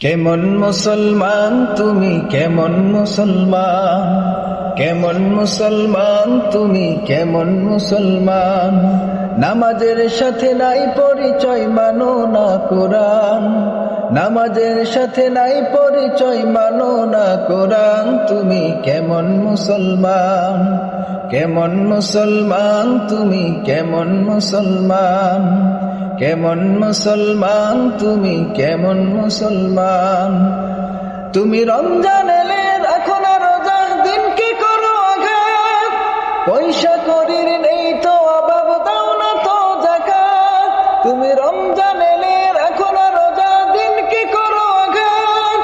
কেমন মুসলমান তুমি, কেমন মুসলমান, কেমন মুসলমান তুমি, কেমন মুসলমান। নামাজের সাথে নাই পরিচয়, মানো না কোরআন। নামাজের সাথে নাই পরিচয়, মানো না কোরআন। তুমি কেমন মুসলমান, কেমন মুসলমান তুমি, কেমন মুসলমান, কেমন মুসলমান তুমি, কেমন মুসলমান। তুমি রমজান এলে রাখো না রোজা, দিনকে করো আঘাত। পয়সা করির নেই তো অভাব, দাও না তো যাকাত। তুমি রমজান এলে রাখো না রোজা, দিনকে করো আঘাত।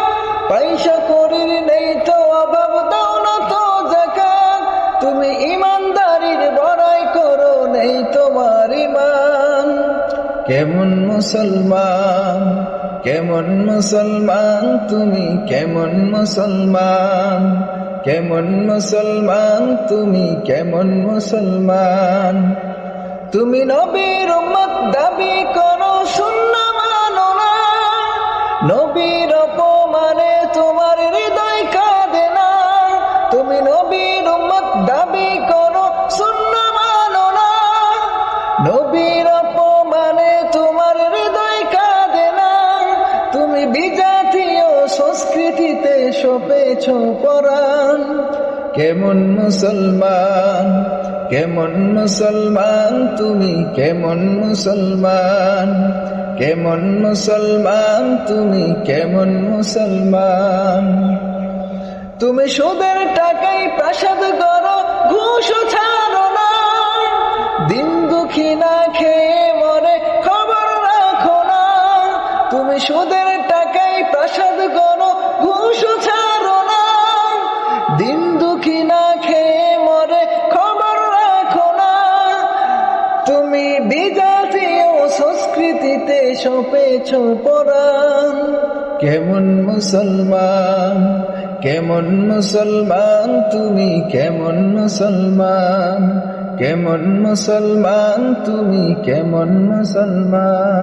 পয়সা করির নেই তো অভাব, দাও না তো যাকাত। তুমি ইমানদারির বড়াই করো, নেই তোমার ঈমান। কেমন মুসলমান, কেমন মুসলমান তুমি, কেমন মুসলমান, কেমন মুসলমান তুমি, কেমন মুসলমান। তুমি নবীর উম্মত দাবি করো, সুন্নাহ মানো না। নবীর অপমানে তোমার হৃদয় কাঁদে না। তুমি নবীর উম্মত দাবি করো, সুন্নাহ মানো না। নবীর অপমানে তোমার হৃদয় কাঁদে না। তুমি বিজাতীয় সংস্কৃতিতে সপেছ পরাণ। কেমন মুসলমান, কেমন মুসলমান তুমি, কেমন মুসলমান, কেমন মুসলমান তুমি, কেমন মুসলমান। তুমি সুদের টাকায় প্রাসাদ গড়ো, ঘুষও ছাড়ো না। দিন দুঃখী না খেয়ে মরে, খবর রাখো না। তুমি সুদের টাকায় প্রাসাদ গড়ো, ঘুষও ছাড়ো না। দিন দুঃখী না খেয়ে মরে, খবর রাখো না। তুমি বিজাতীয় সংস্কৃতিতে সপেছ পরাণ। কেমন মুসলমান, কেমন মুসলমান তুমি, কেমন মুসলমান, কেমন মুসলমান তুমি, কেমন মুসলমান।